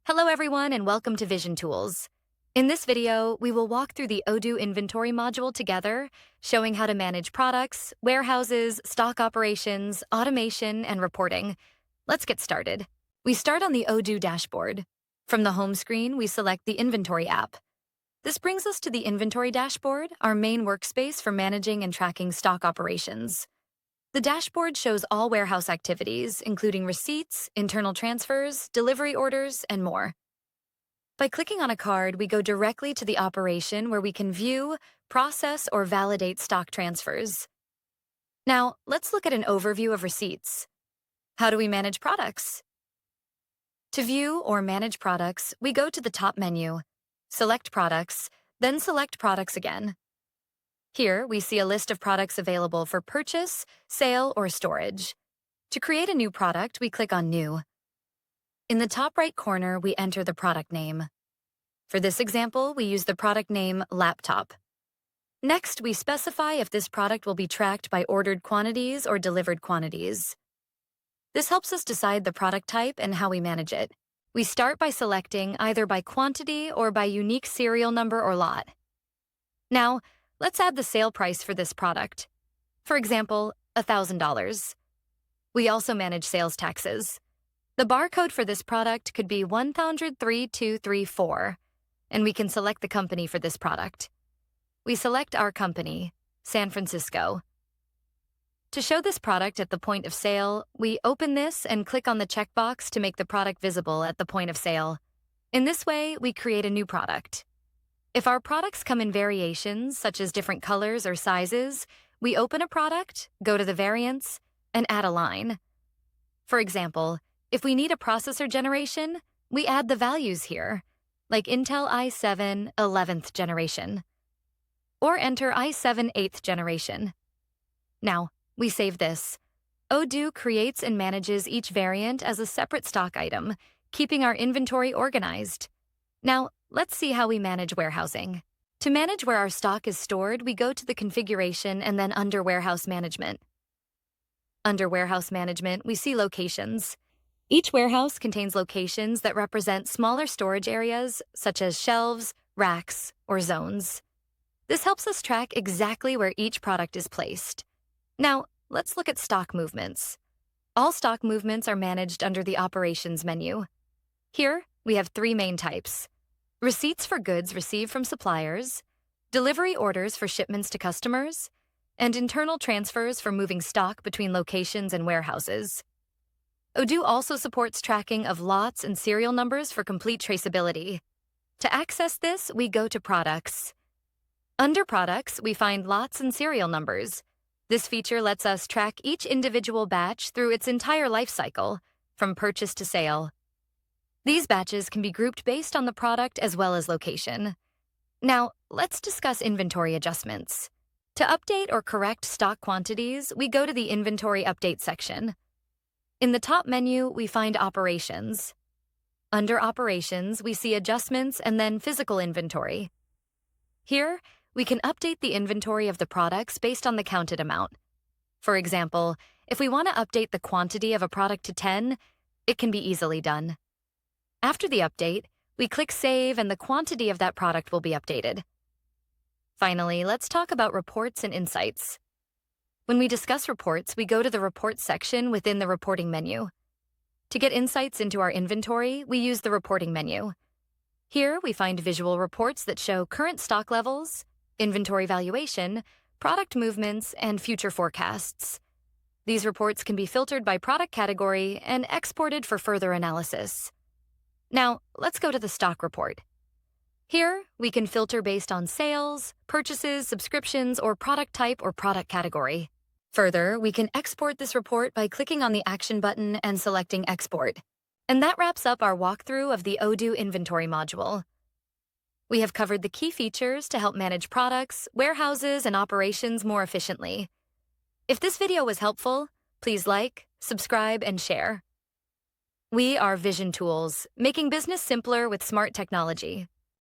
Hello everyone and welcome to Vizion Tools. In this video, we will walk through the Odoo Inventory Module together, showing how to manage products, warehouses, stock operations, automation, and reporting. Let's get started. We start on the Odoo dashboard. From the home screen, we select the Inventory app. This brings us to the Inventory dashboard, our main workspace for managing and tracking stock operations. The dashboard shows all warehouse activities, including receipts, internal transfers, delivery orders, and more. By clicking on a card, we go directly to the operation where we can view, process, or validate stock transfers. Now, let's look at an overview of receipts. How do we manage products? To view or manage products, we go to the top menu, select Products, then select Products again. Here, we see a list of products available for purchase, sale, or storage. To create a new product, we click on New. In the top right corner, we enter the product name. For this example, we use the product name Laptop. Next, we specify if this product will be tracked by ordered quantities or delivered quantities. This helps us decide the product type and how we manage it. We start by selecting either by quantity or by unique serial number or lot. Now, let's add the sale price for this product. For example, $1,000. We also manage sales taxes. The barcode for this product could be 103234, and we can select the company for this product. We select our company, San Francisco. To show this product at the point of sale, we open this and click on the checkbox to make the product visible at the point of sale. In this way, we create a new product. If our products come in variations, such as different colors or sizes, we open a product, go to the variants, and add a line. For example, if we need a processor generation, we add the values here, like Intel i7 11th generation, or enter i7 8th generation. Now, we save this. Odoo creates and manages each variant as a separate stock item, keeping our inventory organized. Now, let's see how we manage warehousing. To manage where our stock is stored, we go to the configuration and then under Warehouse Management. Under Warehouse Management, we see locations. Each warehouse contains locations that represent smaller storage areas, such as shelves, racks, or zones. This helps us track exactly where each product is placed. Now, let's look at stock movements. All stock movements are managed under the Operations menu. Here, we have three main types: receipts for goods received from suppliers, delivery orders for shipments to customers, and internal transfers for moving stock between locations and warehouses. Odoo also supports tracking of lots and serial numbers for complete traceability. To access this, we go to Products. Under Products, we find lots and serial numbers. This feature lets us track each individual batch through its entire life cycle, from purchase to sale. These batches can be grouped based on the product as well as location. Now, let's discuss inventory adjustments. To update or correct stock quantities, we go to the Inventory Update section. In the top menu, we find Operations. Under Operations, we see Adjustments and then Physical Inventory. Here, we can update the inventory of the products based on the counted amount. For example, if we want to update the quantity of a product to 10, it can be easily done. After the update, we click Save and the quantity of that product will be updated. Finally, let's talk about reports and insights. When we discuss reports, we go to the Reports section within the Reporting menu. To get insights into our inventory, we use the Reporting menu. Here, we find visual reports that show current stock levels, inventory valuation, product movements, and future forecasts. These reports can be filtered by product category and exported for further analysis. Now, let's go to the stock report. Here, we can filter based on sales, purchases, subscriptions, or product type or product category. Further, we can export this report by clicking on the Action button and selecting Export. And that wraps up our walkthrough of the Odoo Inventory Module. We have covered the key features to help manage products, warehouses, and operations more efficiently. If this video was helpful, please like, subscribe, and share. We are Vizion Tools, making business simpler with smart technology.